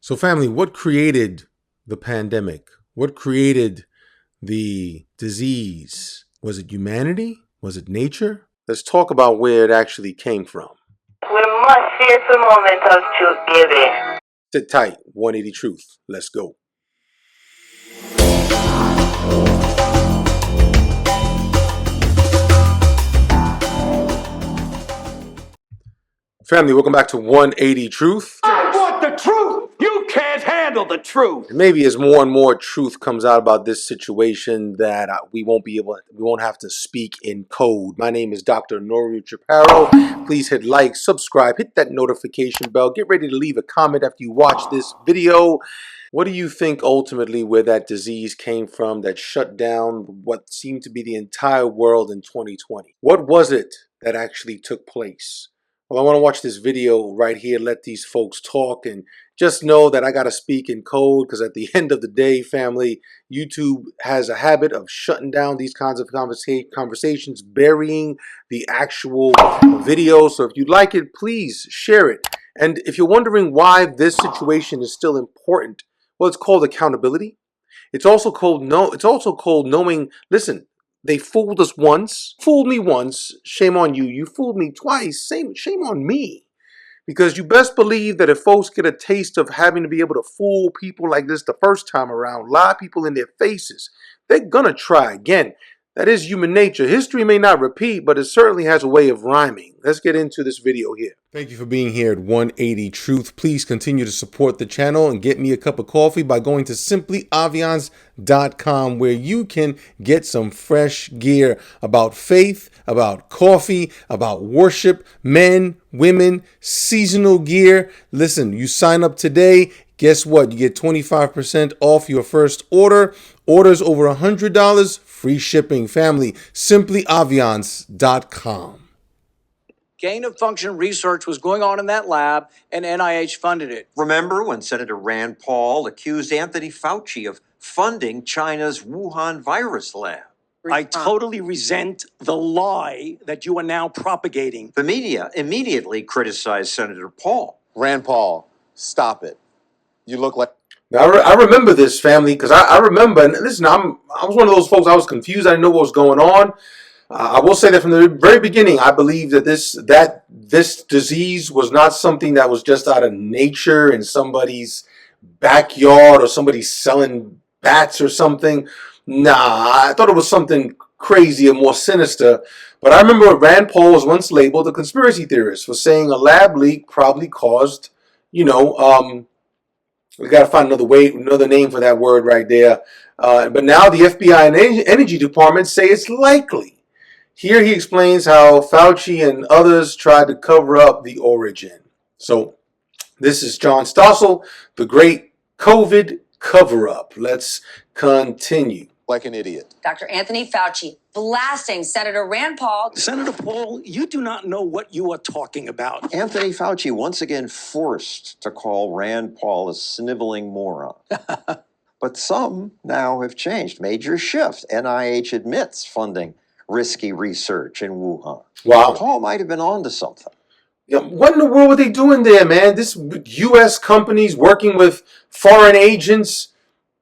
So family, what created the pandemic? What created the disease? Was it humanity? Was it nature? Let's talk about where it actually came from. We must face the moment of truth, baby. Sit tight, 180 Truth. Let's go. Family, welcome back to 180 Truth. I want the truth! You can't handle the truth! And maybe as more and more truth comes out about this situation that we won't have to speak in code. My name is Dr. Norio Chaparro. Please hit like, subscribe, hit that notification bell. Get ready to leave a comment after you watch this video. What do you think ultimately where that disease came from that shut down what seemed to be the entire world in 2020? What was it that actually took place? Well, I want to watch this video right here, let these folks talk, and just know that I got to speak in code because at the end of the day, family, YouTube has a habit of shutting down these kinds of conversations, burying the actual video. So if you like it, please share it. And if you're wondering why this situation is still important, well, it's called accountability. It's also called knowing, listen, they fooled us once, fooled me once, shame on you. You fooled me twice, shame on me. Because you best believe that if folks get a taste of having to be able to fool people like this the first time around, lie people in their faces, they're gonna try again. That is human nature. History may not repeat, but it certainly has a way of rhyming. Let's get into this video here. Thank you for being here at 180 Truth. Please continue to support the channel and get me a cup of coffee by going to simplyaviance.com, where you can get some fresh gear about faith, about coffee, about worship, men, women, seasonal gear. Listen, you sign up today. Guess what? You get 25% off your first order. Orders over $100, free shipping. Family, simplyaviance.com. Gain of function research was going on in that lab, and NIH funded it. Remember when Senator Rand Paul accused Anthony Fauci of funding China's Wuhan virus lab? I totally resent the lie that you are now propagating. The media immediately criticized Senator Paul. Rand Paul, stop it. You look like... Now, I remember this, family, because I remember, and listen, I was one of those folks, I was confused, I didn't know what was going on. I will say that from the very beginning, I believe that this disease was not something that was just out of nature in somebody's backyard or somebody selling bats or something. Nah, I thought it was something crazy and more sinister. But I remember Rand Paul was once labeled a conspiracy theorist for saying a lab leak probably caused, we got to find another name for that word right there. But now the FBI and Energy Department say it's likely. Here he explains how Fauci and others tried to cover up the origin. So this is John Stossel, the great COVID cover-up. Let's continue. like an idiot. Dr. Anthony Fauci blasting Senator Rand Paul. Senator Paul, you do not know what you are talking about. Anthony Fauci once again forced to call Rand Paul a sniveling moron. But some now have changed. Major shift. NIH admits funding risky research in Wuhan. Wow. Paul might have been onto something. Yeah, what in the world were they doing there, man? This U.S. companies working with foreign agents.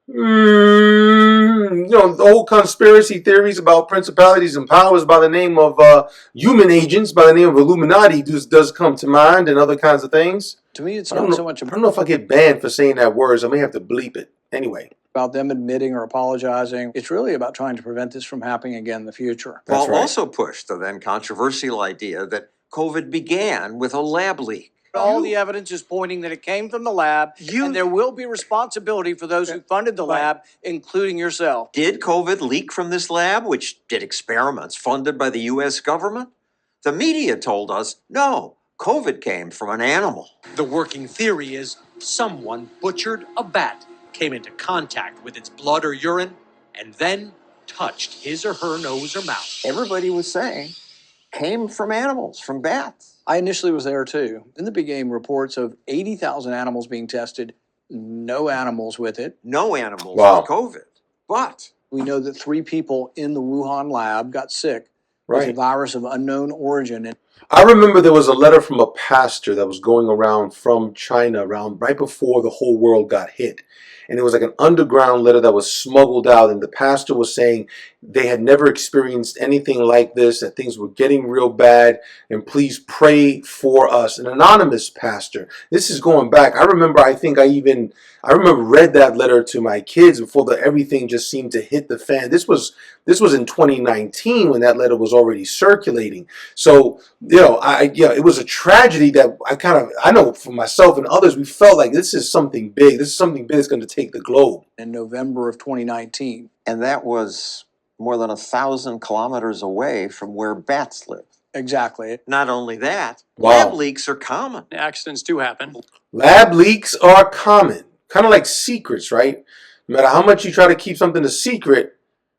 The whole conspiracy theories about principalities and powers by the name of human agents, by the name of Illuminati, does come to mind, and other kinds of things. To me, it's I don't not know, so much I don't know if I get banned for saying that word, so I may have to bleep it. Anyway. about them admitting or apologizing. It's really about trying to prevent this from happening again in the future. That's Paul right. also pushed the then controversial idea that COVID began with a lab leak. All the evidence is pointing that it came from the lab, and there will be responsibility for those who funded the lab, including yourself. Did COVID leak from this lab, which did experiments funded by the U.S. government? The media told us, no, COVID came from an animal. The working theory is someone butchered a bat, came into contact with its blood or urine, and then touched his or her nose or mouth. Everybody was saying came from animals, from bats. I initially was there too. In the beginning, reports of 80,000 animals being tested, no animals with it. No animals Wow. with COVID. But We know that 3 people in the Wuhan lab got sick with a Right. virus of unknown origin. And I remember there was a letter from a pastor that was going around from China around right before the whole world got hit. And it was like an underground letter that was smuggled out. And the pastor was saying they had never experienced anything like this, that things were getting real bad. And please pray for us. An anonymous pastor. This is going back. I remember, I remember read that letter to my kids before everything just seemed to hit the fan. This was in 2019 when that letter was already circulating. So, it was a tragedy that I know for myself and others, we felt like this is something big. This is something big that's going to take the globe. In November of 2019. And that was more than 1,000 kilometers away from where bats live. Exactly. Not only that, Wow. lab leaks are common. Accidents do happen. Lab leaks are common, kind of like secrets, right? No matter how much you try to keep something a secret,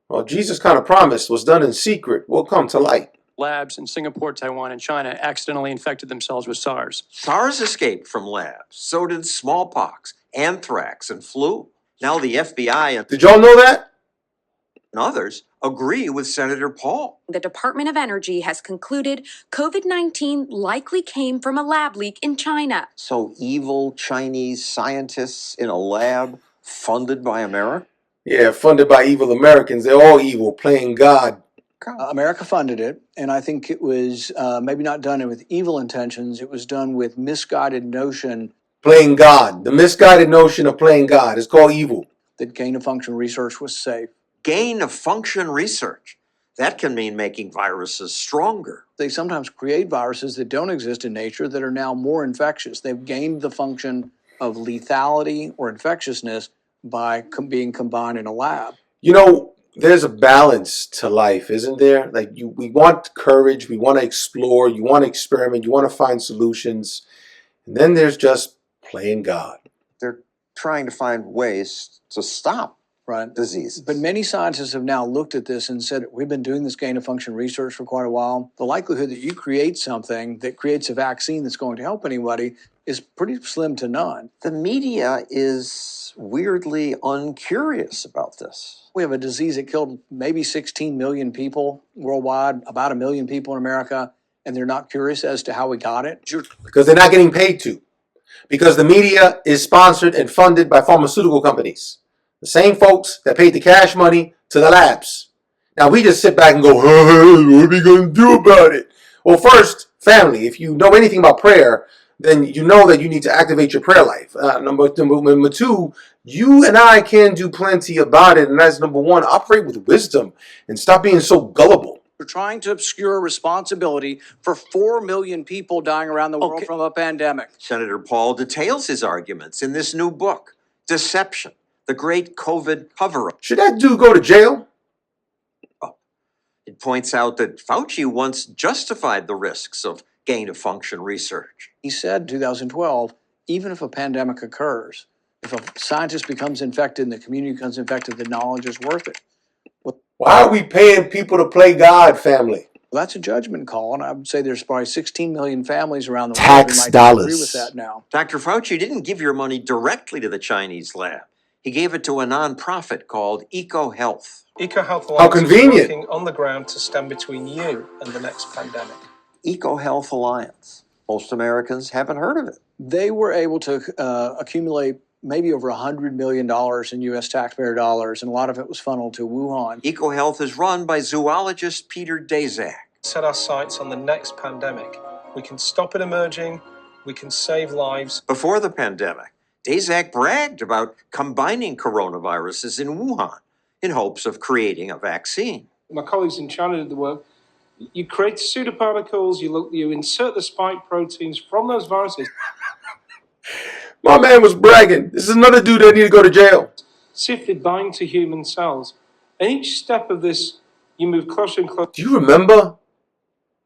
well, Jesus kind of promised what's done in secret will come to light. Labs in Singapore, Taiwan, and China accidentally infected themselves with SARS. SARS escaped from labs. So did smallpox, anthrax, and flu. Now the FBI Did y'all know that? and others agree with Senator Paul. The Department of Energy has concluded COVID-19 likely came from a lab leak in China. So evil Chinese scientists in a lab funded by America? Yeah, funded by evil Americans. They're all evil, playing God. America funded it, and I think it was maybe not done with evil intentions. It was done with misguided notion. Playing God. The misguided notion of playing God. It's called evil. That gain-of-function research was safe. Gain-of-function research. That can mean making viruses stronger. They sometimes create viruses that don't exist in nature that are now more infectious. They've gained the function of lethality or infectiousness by being combined in a lab. You know, there's a balance to life, isn't there? Like we want courage, we want to explore, you want to experiment, you want to find solutions. And then there's just playing God. They're trying to find ways to stop diseases. But many scientists have now looked at this and said, we've been doing this gain-of-function research for quite a while. The likelihood that you create something that creates a vaccine that's going to help anybody is pretty slim to none. The media is weirdly uncurious about this. We have a disease that killed maybe 16 million people worldwide, about 1 million people in America, and they're not curious as to how we got it. Because they're not getting paid to. Because the media is sponsored and funded by pharmaceutical companies. The same folks that paid the cash money to the labs. Now we just sit back and go, hey, what are we going to do about it? Well, first, family, if you know anything about prayer, then you know that you need to activate your prayer life. Number two, you and I can do plenty about it. And that's number one, operate with wisdom and stop being so gullible. We're trying to obscure responsibility for 4 million people dying around the world from a pandemic. Senator Paul details his arguments in this new book, Deception, the Great COVID Cover-Up. Should that dude go to jail? It points out that Fauci once justified the risks of gain-of-function research. He said in 2012, even if a pandemic occurs, if a scientist becomes infected and the community becomes infected, the knowledge is worth it. Why are we paying people to play God, family? Well, that's a judgment call, and I would say there's probably 16 million families around the world Tax who might dollars. agree with that now. Dr. Fauci didn't give your money directly to the Chinese lab. He gave it to a nonprofit called EcoHealth. EcoHealth How Alliance is convenient. working on the ground to stand between you and the next pandemic. EcoHealth Alliance. Most Americans haven't heard of it. They were able to accumulate maybe over $100 million in U.S. taxpayer dollars, and a lot of it was funneled to Wuhan. EcoHealth is run by zoologist Peter Daszak. Set our sights on the next pandemic. We can stop it emerging. We can save lives. Before the pandemic, Daszak bragged about combining coronaviruses in Wuhan in hopes of creating a vaccine. My colleagues in China did the work. You create pseudoparticles, you insert the spike proteins from those viruses. My man was bragging. This is another dude that need to go to jail. See if they bind to human cells. And each step of this, you move closer and closer. Do you remember?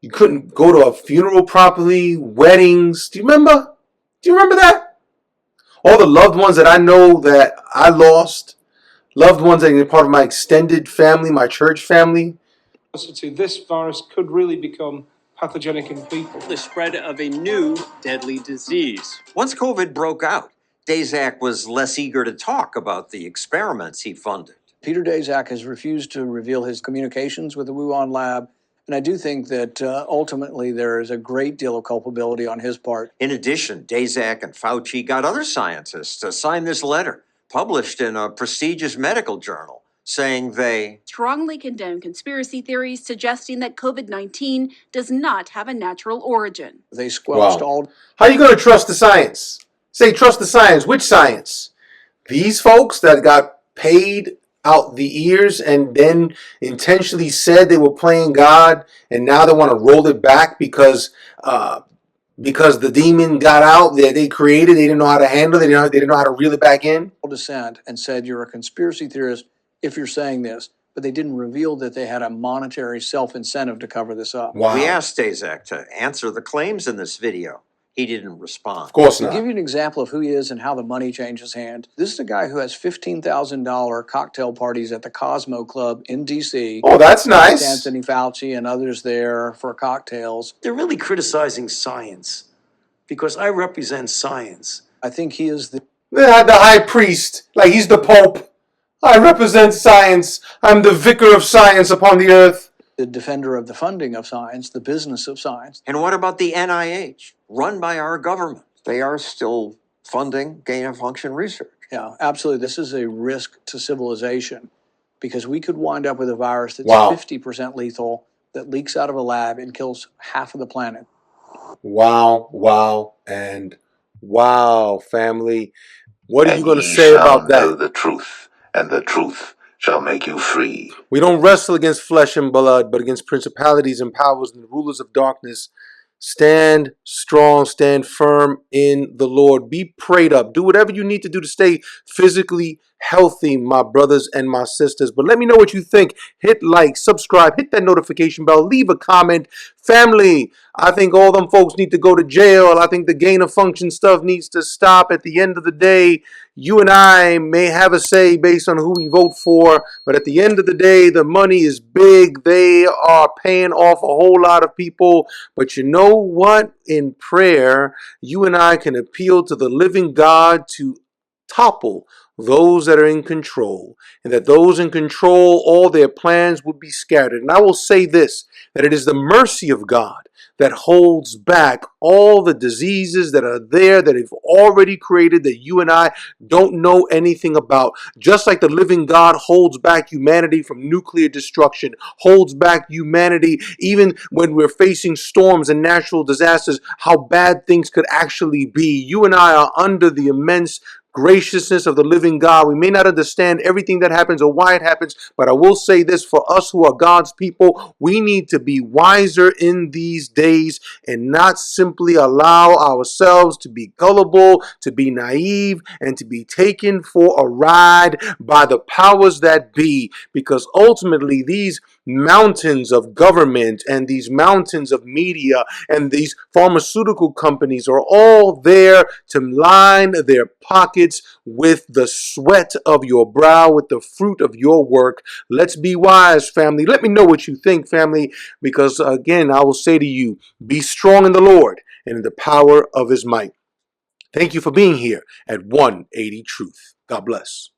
You couldn't go to a funeral properly, weddings. Do you remember? Do you remember that? All the loved ones that I know that I lost, loved ones that are part of my extended family, my church family. To this virus could really become pathogenic in people. The spread of a new deadly disease. Once COVID broke out, Daszak was less eager to talk about the experiments he funded. Peter Daszak has refused to reveal his communications with the Wuhan lab And I do think that ultimately there is a great deal of culpability on his part. In addition, Daszak and Fauci got other scientists to sign this letter, published in a prestigious medical journal, saying they strongly condemn conspiracy theories suggesting that COVID-19 does not have a natural origin. They squelched Wow. all. How are you going to trust the science? Say trust the science. Which science? These folks that got paid out the ears and then intentionally said they were playing God, and now they want to roll it back because the demon got out that they created. They didn't know how to handle it. They didn't know how to reel it back in. Dissent and said you're a conspiracy theorist if you're saying this, but they didn't reveal that they had a monetary self-incentive to cover this up. Wow. We asked Daszak to answer the claims in this video. He didn't respond. Of course To not. give you an example of who he is and how the money changes hand, this is a guy who has $15,000 cocktail parties at the Cosmo Club in D.C. Oh, that's nice. Anthony Fauci and others there for cocktails. They're really criticizing science because I represent science. I think he is the high priest, like he's the Pope. I represent science. I'm the vicar of science upon the earth. The defender of the funding of science, the business of science. And what about the NIH, run by our government? They are still funding gain-of-function research. Yeah, absolutely. This is a risk to civilization because we could wind up with a virus that's Wow. 50% lethal, that leaks out of a lab and kills half of the planet. Wow, wow, and wow, family. What are you going to say about that? Know the truth, and the truth shall make you free. We don't wrestle against flesh and blood, but against principalities and powers and the rulers of darkness. Stand strong, stand firm in the Lord. Be prayed up. Do whatever you need to do to stay physically healthy, my brothers and my sisters. But let me know what you think. Hit like, subscribe, hit that notification bell, leave a comment. Family, I think all them folks need to go to jail. I think the gain of function stuff needs to stop. At the end of the day, you and I may have a say based on who we vote for, but at the end of the day, the money is big. They are paying off a whole lot of people. But you know what? In prayer, you and I can appeal to the living God to topple those that are in control, and that those in control, all their plans would be scattered. And I will say this, that it is the mercy of God that holds back all the diseases that are there that have already created that you and I don't know anything about. Just like the living God holds back humanity from nuclear destruction, holds back humanity even when we're facing storms and natural disasters, how bad things could actually be. You and I are under the immense graciousness of the living God. We may not understand everything that happens or why it happens, but I will say this, for us who are God's people, we need to be wiser in these days and not simply allow ourselves to be gullible, to be naive, and to be taken for a ride by the powers that be, because ultimately these mountains of government and these mountains of media and these pharmaceutical companies are all there to line their pockets with the sweat of your brow, with the fruit of your work. Let's be wise, family. Let me know what you think, family, because again, I will say to you, be strong in the Lord and in the power of his might. Thank you for being here at 180 Truth. God bless.